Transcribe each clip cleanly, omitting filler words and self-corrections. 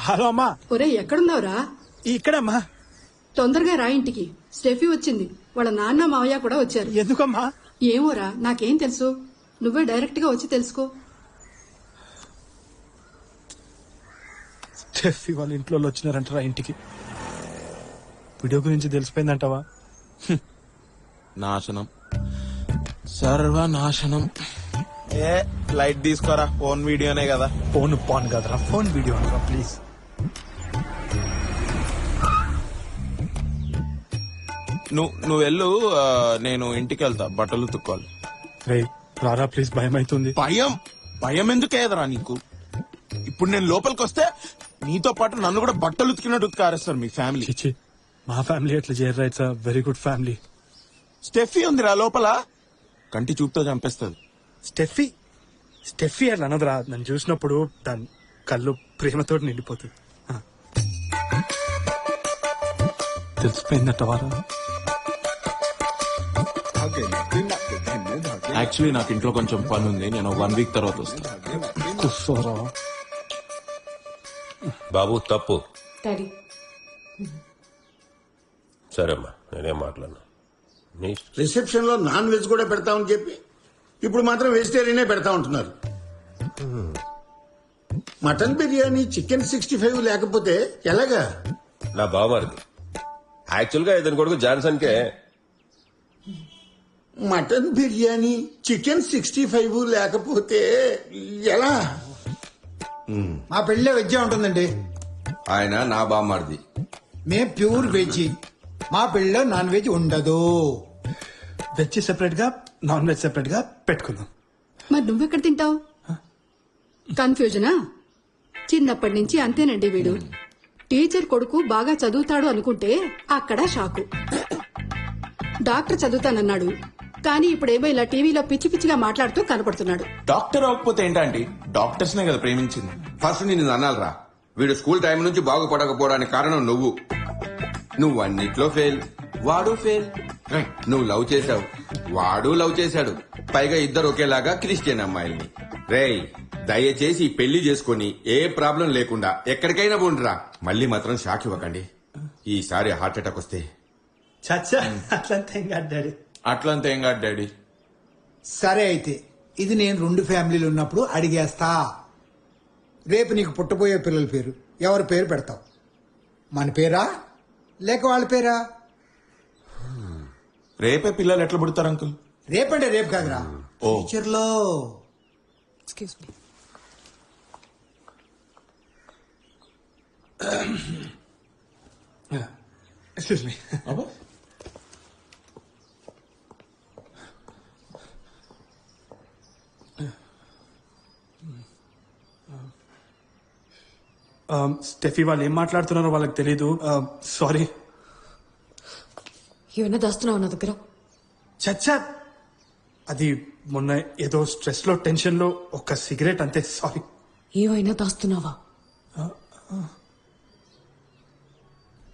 Hello అమ్మా. ఒరే ఎక్కడున్నావురా? ఇక్కడమ్మా. తొందరగా రా ఇంటికి. స్టెఫీ వచ్చింది, వాళ్ళ నాన్న మావయ్య కూడా వచ్చారు. ఎందుకమ్మా? ఏమోరా, నాకేం తెలుసు, నువ్వే డైరెక్ట్ గా వచ్చి తెలుసుకో. స్టెఫీ వాళ్ళ ఇంట్లో వచ్చినారంటారా ఇంటికి? వీడియో గురించి తెలిసిపోయిందంటావా? నాశనం, సర్వనాశనం. ఏ లైట్ తీసుకోరా, ఫోన్ వీడియోనే కదా. ఫోన్ పాన్ కదరా, ఫోన్ వీడియో అనరా ప్లీజ్. నువ్వు వెళ్ళు, నేను ఇంటికి వెళ్తా, బట్టలు ఉతుక్కోవాలి. రే రారా ప్లీజ్, భయం అవుతుంది. భయం ఎందుకేదరా నీకు? ఇప్పుడు నేను లోపలికి వస్తే నీతో పాటు నన్ను కూడా బట్టలు ఉతికినట్టు ఉతికారేస్తారు మీ ఫ్యామిలీ. చిచి, మా ఫ్యామిలీ ఎట్లా చేయరు. It's very good family. Steffi ఉందిరా లోపల, కంటి చూపుతో చంపేస్తుంది. స్టెఫీ అట్లా అనదురా. నన్ను చూసినప్పుడు దాని కళ్ళు ప్రేమతో నిండిపోతుంది. తెలిసిపోయిందట వారా? యాక్చువల్లీ నాకు ఇంట్లో కొంచెం పని ఉంది, నేను 1 వీక్ తర్వాత వస్తాను. కూర్చోరా బాబు. తప్పు. డాడీ సరేమ్మా, నేనేం మాట్లాడను. నీ రిసెప్షన్ లో నాన్ వెజ్ కూడా పెడతామని చెప్పి ఇప్పుడు మాత్రం వెజిటేరియనే పెడతా ఉంటున్నారు. మటన్ బిర్యానీ, చికెన్ 65 లేకపోతే ఎలాగా? నా బావమరిది. యాక్చువల్ గా ఇతని కొడుకు జాన్సన్ కే మటన్ బిర్యానీ, చికెన్ 65 లేకపోతే ఎలా? మా పెళ్ళే వెజ్ ఉంటుందండి. ఆయన నా బామ్మర్ది. మేం ప్యూర్ వెజ్. మా పెళ్ళలో నాన్ వెజ్ ఉండదు. వెజ్ సెపరేట్ గా, నాన్ వెజ్ సెపరేట్ గా పెట్టుకుందాం. మరి నువ్వెక్కడ తింటావు? కన్ఫ్యూజనా? చిన్నప్పటి నుంచి అంతేనండి వీడు. టీచర్ కొడుకు బాగా చదువుతాడు అనుకుంటే అక్కడ షాకు. డాక్టర్ చదువుతానన్నాడు, కానీ ఇప్పుడేమో ఇలా టీవీలో పిచ్చి పిచ్చిగా మాట్లాడుతూ కనపడుతున్నాడు. డాక్టర్ అవ్వకపోతే ఏంటంటే డాక్టర్స్ నే కదా ప్రేమించింది. ఫస్ట్ నిన్ను అనాలరా, వీడు స్కూల్ టైం నుంచి బాగుపడకపోవడానికి కారణం నువ్వు అన్నిట్లో ఫెయిల్, వాడు ఫెయిల్. నువ్వు లవ్ చేశావు, వాడు లవ్ చేశాడు, పైగా ఇద్దరు ఒకేలాగా క్రిస్టియన్ అమ్మాయిల్ని. రేయ్ దయచేసి పెళ్లి చేసుకుని ఏ ప్రాబ్లం లేకుండా ఎక్కడికైనా పోండిరా. మళ్ళీ మాత్రం షాక్ ఇవ్వకండి. ఈసారి హార్ట్ అటాక్ వస్తే చచ్చా, అట్లంతా ఏం కాదు డాడీ. అట్లంతా ఏం కాదు డాడీ. సరే అయితే ఇది నేను 2 ఫ్యామిలీలు ఉన్నప్పుడు అడిగేస్తా. రేపు నీకు పుట్టబోయే పిల్లల పేరు ఎవరి పేరు పెడతావు? మన పేరా లేక వాళ్ళ పేరా? రేపే పిల్లలు ఎట్లా పుడతారు అంకుల్? రేపంటే రేపు కాదురా, ఓ. ఫ్యూచర్ లో. Excuse me. Excuse me. Steffi వాళ్ళు ఏం మాట్లాడుతున్నారో వాళ్ళకి తెలీదు. సారీ. ఏమైనా దాస్తున్నావు నా దగ్గర? చచ్చా, అది మొన్న ఏదో స్ట్రెస్ లో టెన్షన్ లో ఒక సిగరెట్ అంతే. సారీ. ఏమైనా దాస్తున్నావా?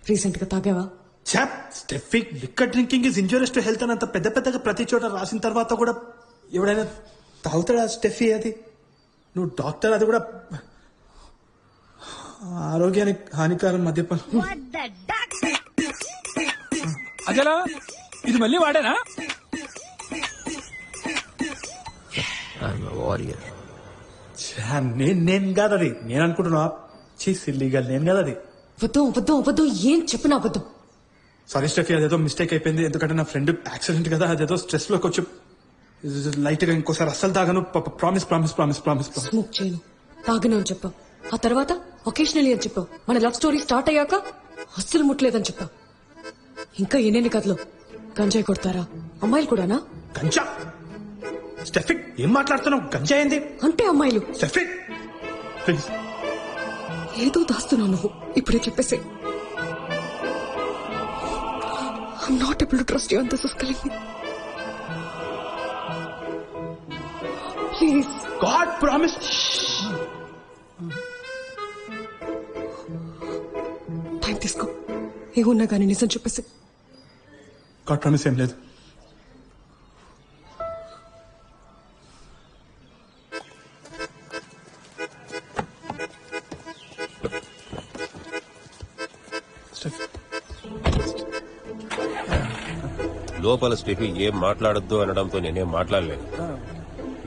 రీసెంట్ గా తాగావా? చాప్, Steffi liquor drinking is injurious to health అని అంత పెద్ద పెద్దగా ప్రతి చోట రాసిన తర్వాత కూడా ఎవడైనా తాగుతాడా స్టెఫీ? అది నువ్వు డాక్టర్, అది కూడా ఆరోగ్యానికి హానికరం మద్యపానం. అదేలా ఇది మళ్ళీ వాడేనా? నేను కాదు అది, నేను అనుకుంటున్నా. సిల్లీగల్ నేను కాదు అది. అబద్ధం అబద్ధం అబద్ధం, ఏం చెప్పిన అబద్ధం. సారీ స్టెఫీ, అదేదో మిస్టేక్ అయిపోయింది. ఎందుకంటే నా ఫ్రెండ్ యాక్సిడెంట్ కదా, అదేదో స్ట్రెస్ లో కొంచెం లైట్ గా. ఇంకోసారి అస్సలు తాగను. Promise promise promise promise. Smoke చేయను, తాగను అని చెప్పావు. ఆ తర్వాత ఒకేషనలీ అని చెప్పావు. మన లవ్ స్టోరీ స్టార్ట్ అయ్యాక అస్సలు ముట్టలేదని చెప్పావు. ఇంకా ఎన్నెన్ని కథలు. గంజాయి కొడతారా అమ్మాయిలు కూడానా? గంజా? స్టెఫీ ఏం మాట్లాడుతున్నావు? గంజా ఏంది అంటే అమ్మాయిలు. Steffi please. ఏదో దాస్తున్నావు నువ్వు, ఇప్పుడే చెప్పేసి. I'm not able to trust you and this is killing me. Please. God promise. Time తీసుకో, ఏమున్నా కానీ నిజం చెప్పేసి. God promise ఏం లేదు. లోపల స్టెఫీ ఏం మాట్లాడొద్దు అనడంతో నేనేం మాట్లాడలేను.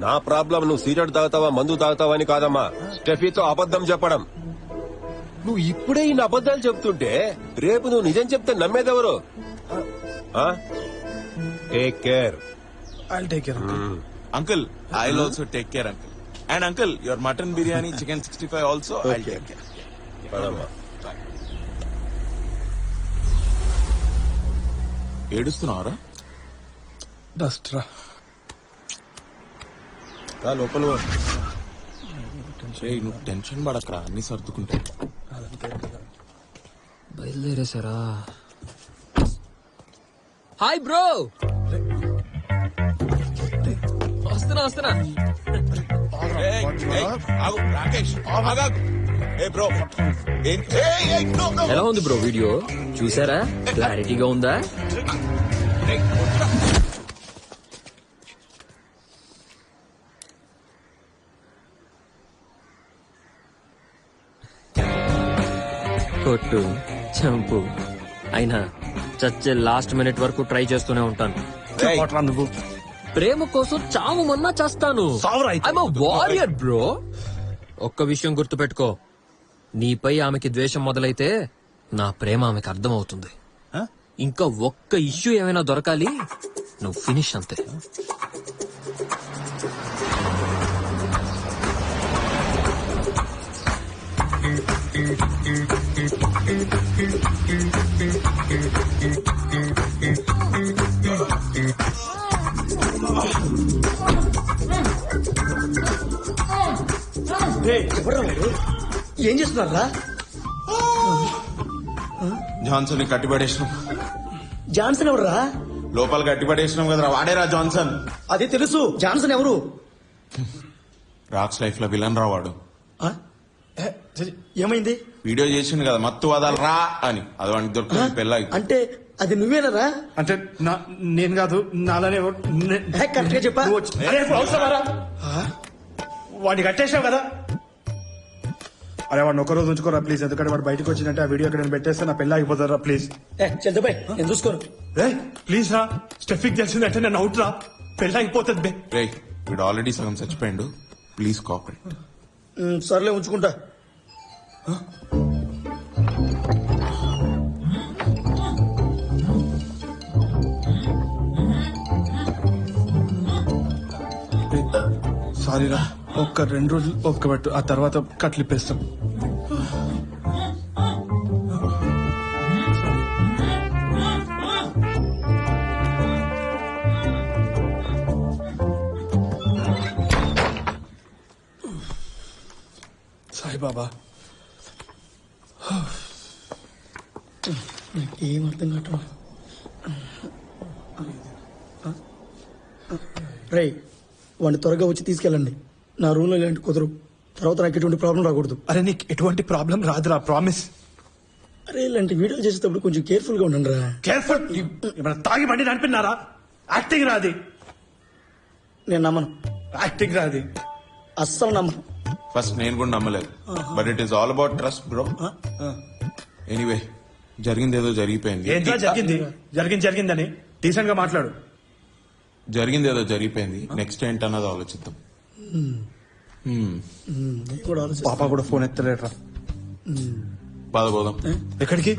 నా ప్రాబ్లం నువ్వు సిగరెట్ తాగుతావా మందు తాగుతావా అని కాదమ్మా, స్టెఫీతో అబద్ధం చెప్పడం. నువ్వు ఇప్పుడే ఇన్ని అబద్ధాలు చెప్తుంటే రేపు నువ్వు నిజం చెప్తే నమ్మేదెవరు? Take care. I'll take care. Uncle, I'll also take care, uncle. And uncle, your mutton biryani, chicken 65 also, I'll take care. పదమ్మా. ఏడుస్తున్నావరా? Dust రా. రా లోపల పో. ఏయ్, నువ్వు టెన్షన్ పడకరా, అన్ని సర్దుకుంటా. బయలుదేరేసారా? హాయ్ బ్రో, వస్తున్నా. ఏయ్, ఏయ్, ఆగు, రాకేష్, ఆగు. ఏ బ్రో, ఎలా ఉంది బ్రో వీడియో? చూసారా? క్లారిటీగా ఉందా? కొట్టు, చంపు, అయినా చచ్చే లాస్ట్ మినిట్ వరకు ట్రై చేస్తూనే ఉంటాను. నువ్వు ప్రేమ కోసం చావు మొన్నా చేస్తాను. సావురా అయితే. I'm a warrior, bro. ఒక్క విషయం గుర్తుపెట్టుకో, నీపై ఆమెకి ద్వేషం మొదలైతే నా ప్రేమ ఆమెకి అర్థమవుతుంది. ఇంకా ఒక్క ఇష్యూ ఏమైనా దొరకాలి, నువ్వు ఫినిష్ అంతే. ఏం చేస్తున్నారా? జాన్సన్ ని కట్టిపడేసినాం. జాన్సన్ ఎవరురా? లోపల కట్టిపడేసినాం కదరా, వాడేరా జాన్సన్. అదే తెలుసు. జాన్సన్ ఎవరు? రాక్స్ లైఫ్ లో విలన్ రా వాడు. ఆ? ఏమైంది? వీడియో చేసిండు కదా, మత్తు వదాలు రా అని, అది వాడికి దొరుకుతుంది పెళ్ళ. అంటే అది నువ్వేనరా? అంటే నేను కాదు, నాలానే కరెక్ట్ గా చెప్పా. వాడిని కట్టేసావు కదా. అరే వాడిని ఒక రోజు ఉంచుకోరా ప్లీజ్, ఎందుకంటే వాడు బయటకు వచ్చిందంటే ఆ వీడియో ఎక్కడ పెట్టేస్తే నా పెళ్ళి ఆగిపోతారా ప్లీజ్. చల్దా నేను చూసుకోను. ప్లీజ్ రా, స్టెఫిక్ తెలిసిందంటే నేను అవుట్ రా, పెళ్ళి ఆగిపోతుంది బే. రే, వీడు ఆల్రెడీ సగం చచ్చిపోయిండు, ప్లీజ్ కోఆపరేట్. సర్లే ఉంచుకుంటా. సారీ రా, ఒక్క 2 రోజులు ఒక్క పెట్టు, ఆ తర్వాత కట్లిప్పేస్తాం. సాయిబాబా, ఏం అర్థం కావట్లేదు. రేయ్, వాడిని త్వరగా వచ్చి తీసుకెళ్ళండి. నా రూమ్ లో ఇలాంటి కుదరు. తర్వాత నాకు ఎటువంటి ప్రాబ్లం రాకూడదు. అరే నీకు ఎటువంటి ప్రాబ్లం రాదురా, ప్రామిస్. అరే ఇలాంటి వీడియోలు చేసేటప్పుడు కొంచెం కేర్ఫుల్ గా ఉండండి రా. కేర్ఫుల్? ఏమైనా తాగి బండి నడిపినారా? యాక్టింగ్ రాది. నేను నమ్మను. యాక్టింగ్ రాది. అస్సలు నమ్మను. ఫస్ట్ నేను కూడా నమ్మలేదు, but it is all about trust bro. Anyway, జరిగింది ఏదో జరిగిపోయింది. ఏంట్రా జరిగింది? జరిగిందని డీసెంట్ గా మాట్లాడు. జరిగింది ఏదో జరిగిపోయింది, నెక్స్ట్ ఏంటన్నది ఆలోచిద్దాం. నేను కూడా ఆలోచిస్తాను. పాప కూడా ఫోన్ ఎత్తలేట్రా. బాధపోదాం. ఎక్కడికి?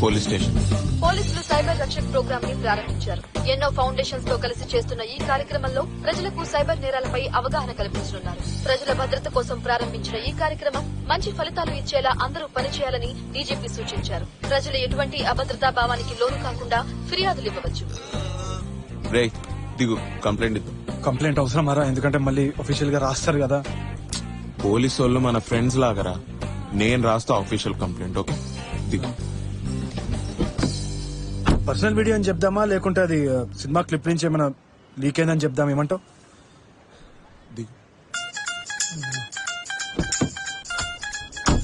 Police station. పోలీసులు సైబర్ రక్షక్ ప్రోగ్రామ్ ని ప్రారంభించారు. ఎన్నో ఫౌండేషన్స్ తో కలిసి చేస్తున్న ఈ కార్యక్రమంలో ప్రజలకు సైబర్ నేరాలపై అవగాహన కల్పించనున్నారు. ప్రజల భద్రత కోసం ప్రారంభించిన ఈ కార్యక్రమం మంచి ఫలితాలు ఇచ్చేలా అందరూ పనిచేయాలని డీజీపీ సూచించారు. ప్రజలు ఎటువంటి అభద్రతా భావానికి లోను కాకుండా ఫిర్యాదులు ఇవ్వవచ్చు. రే దిగు, కంప్లైంట్ ఇద్దాం. కంప్లైంట్ అవసరమారా? ఎందుకంటే మళ్ళీ అఫీషియల్ గా రాస్తారు కదా. పోలీసు వాళ్ళు మన ఫ్రెండ్స్ లాగరా, నేను రాస్తా అఫీషియల్ కంప్లైంట్. ఓకే దిగు. పర్సనల్ వీడియో అని చెప్దామా, లేకుంటే అది సినిమా క్లిప్ నుంచి ఏమైనా లీక్ అయిందని చెప్దాం, ఏమంటావు? దిగు.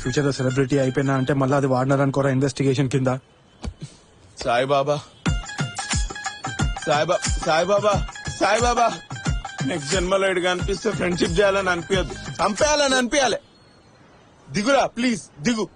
ఫ్యూచర్ లో సెలబ్రిటీ అయిపోయినా అంటే మళ్ళీ అది వాడినారనుకోరా ఇన్వెస్టిగేషన్ కింద. సాయిబాబా, సాయిబాబా, సాయిబాబా, సాయిబాబా, నెక్స్ట్ జన్మలో ఇడిగా అనిపిస్తే ఫ్రెండ్షిప్ చేయాలని అనిపించద్దు, చంపేయాలని అనిపించాలి. దిగురా ప్లీజ్, దిగు.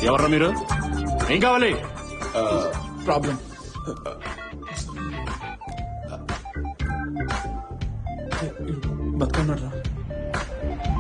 ఎవర్రా మీరు? ఏం కావాలి? ప్రాబ్లం బతుకున్నాడు రా.